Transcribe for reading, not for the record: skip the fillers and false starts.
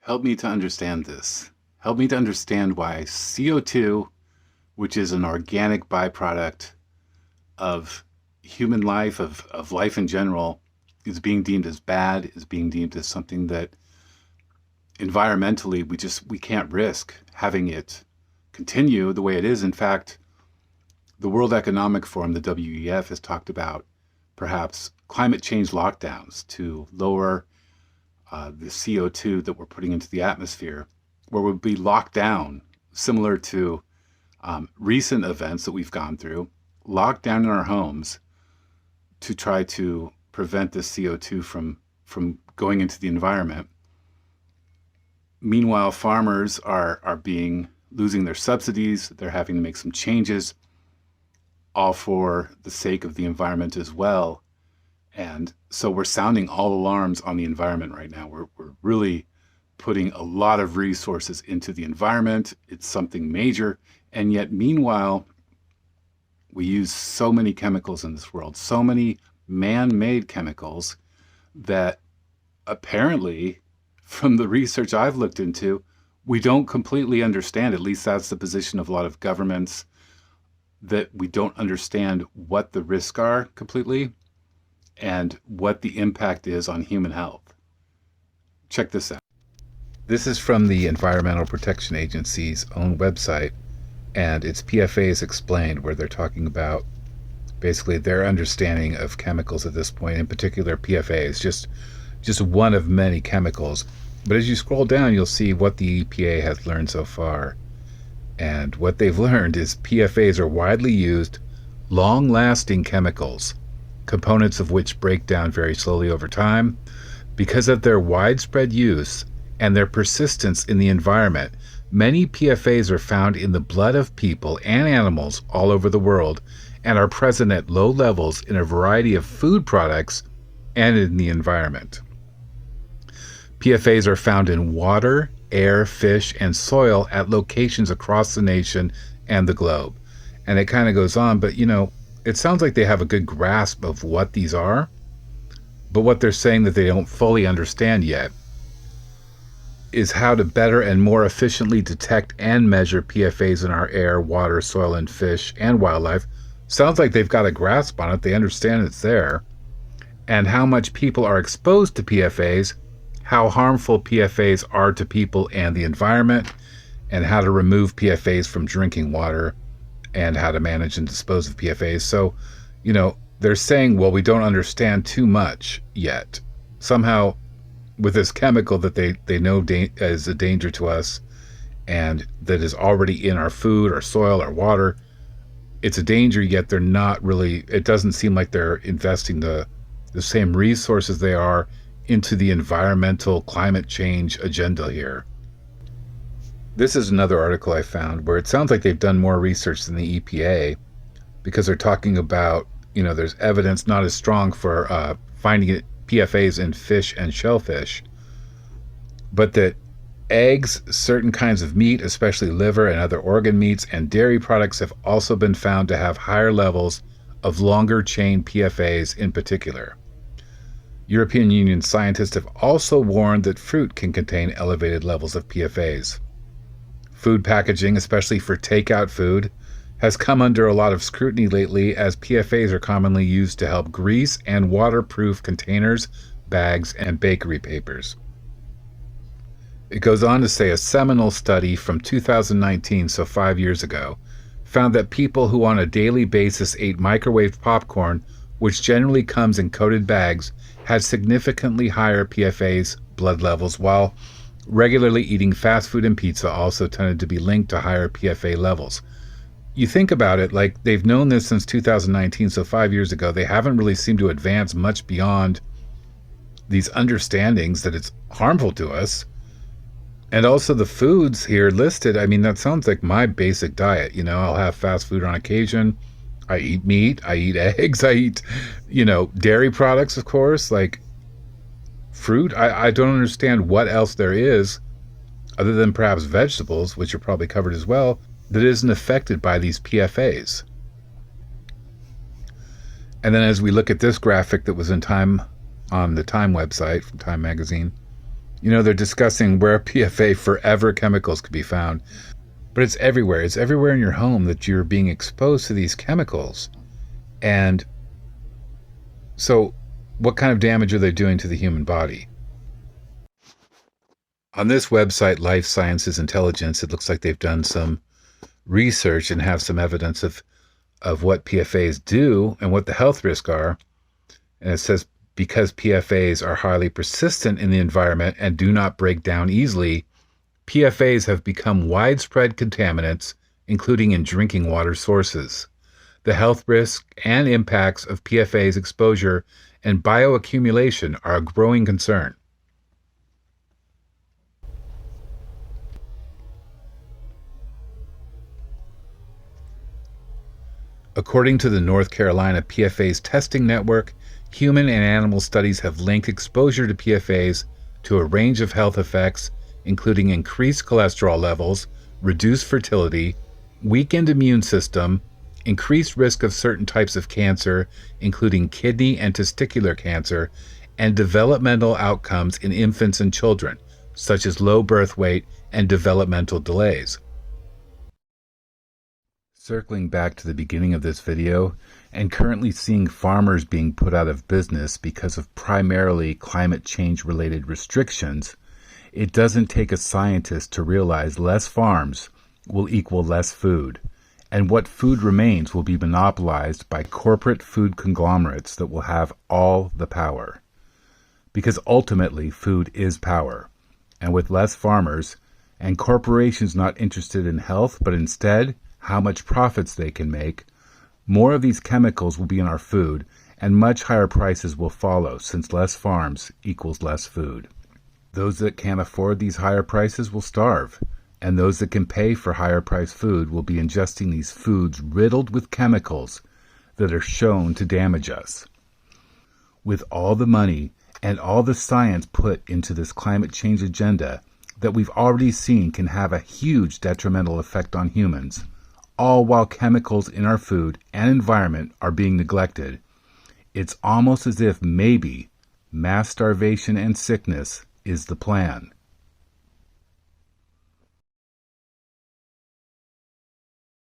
Help me to understand this. Help me to understand why CO2, which is an organic byproduct of human life, of life in general, is being deemed as bad, is being deemed as something that environmentally we can't risk having it continue the way it is. In fact, the World Economic Forum, the WEF, has talked about perhaps climate change lockdowns to lower the CO2 that we're putting into the atmosphere, where we'll be locked down, similar to recent events that we've gone through, locked down in our homes to try to prevent the CO2 from going into the environment. Meanwhile, farmers are losing their subsidies. They're having to make some changes, all for the sake of the environment as well. And so we're sounding all alarms on the environment right now. We're really putting a lot of resources into the environment. It's something major. And yet, meanwhile, we use so many chemicals in this world, so many man-made chemicals that apparently, from the research I've looked into, we don't completely understand. At least that's the position of a lot of governments, that we don't understand what the risks are completely and what the impact is on human health. Check this out. This is from the Environmental Protection Agency's own website, and it's PFAS Explained, where they're talking about basically their understanding of chemicals at this point, in particular PFAS, just one of many chemicals. But as you scroll down, you'll see what the EPA has learned so far. And what they've learned is PFAS are widely used, long-lasting chemicals, components of which break down very slowly over time. Because of their widespread use and their persistence in the environment, many PFAS are found in the blood of people and animals all over the world and are present at low levels in a variety of food products and in the environment. PFAS are found in water, air, fish, and soil at locations across the nation and the globe. And it kind of goes on, but it sounds like they have a good grasp of what these are, but what they're saying that they don't fully understand yet is how to better and more efficiently detect and measure PFAS in our air, water, soil, and fish and wildlife. Sounds like they've got a grasp on it. They understand it's there. And how much people are exposed to PFAS, how harmful PFAS are to people and the environment, and how to remove PFAS from drinking water, and how to manage and dispose of PFAS. So, they're saying, well, we don't understand too much yet. Somehow, with this chemical that they know is a danger to us and that is already in our food, our soil, our water, it's a danger, yet they're not really, it doesn't seem like they're investing the same resources they are into the environmental climate change agenda here. This is another article I found where it sounds like they've done more research than the EPA, because they're talking about, there's evidence not as strong for finding PFAS in fish and shellfish, but that eggs, certain kinds of meat, especially liver and other organ meats, and dairy products have also been found to have higher levels of longer chain PFAS in particular. European Union scientists have also warned that fruit can contain elevated levels of PFAS. Food packaging, especially for takeout food, has come under a lot of scrutiny lately, as PFAS are commonly used to help grease and waterproof containers, bags, and bakery papers. It goes on to say a seminal study from 2019, so 5 years ago, found that people who on a daily basis ate microwave popcorn, which generally comes in coated bags, had significantly higher PFAS blood levels, while regularly eating fast food and pizza also tended to be linked to higher PFA levels. You think about it, like they've known this since 2019, so 5 years ago. They haven't really seemed to advance much beyond these understandings that it's harmful to us. And also the foods here listed, that sounds like my basic diet. I'll have fast food on occasion. I eat meat, I eat eggs, I eat, dairy products, of course, like fruit. I don't understand what else there is, other than perhaps vegetables, which are probably covered as well, that isn't affected by these PFAs. And then as we look at this graphic that was in Time, on the Time website from Time magazine, They're discussing where PFA forever chemicals could be found, but it's everywhere. It's everywhere in your home that you're being exposed to these chemicals. And so, what kind of damage are they doing to the human body? On this website, Life Sciences Intelligence, it looks like they've done some research and have some evidence of what PFAs do and what the health risks are. And it says because PFAs are highly persistent in the environment and do not break down easily, PFAs have become widespread contaminants, including in drinking water sources. The health risks and impacts of PFAs exposure and bioaccumulation are a growing concern. According to the North Carolina PFAS testing network, human and animal studies have linked exposure to PFAs to a range of health effects, including increased cholesterol levels, reduced fertility, weakened immune system, increased risk of certain types of cancer, including kidney and testicular cancer, and developmental outcomes in infants and children, such as low birth weight and developmental delays. Circling back to the beginning of this video, and currently seeing farmers being put out of business because of primarily climate change related restrictions, it doesn't take a scientist to realize less farms will equal less food, and what food remains will be monopolized by corporate food conglomerates that will have all the power. Because ultimately, food is power, and with less farmers and corporations not interested in health but instead how much profits they can make, more of these chemicals will be in our food and much higher prices will follow, since less farms equals less food. Those that can't afford these higher prices will starve, and those that can pay for higher priced food will be ingesting these foods riddled with chemicals that are shown to damage us. With all the money and all the science put into this climate change agenda that we've already seen can have a huge detrimental effect on humans, all while chemicals in our food and environment are being neglected, it's almost as if maybe mass starvation and sickness is the plan.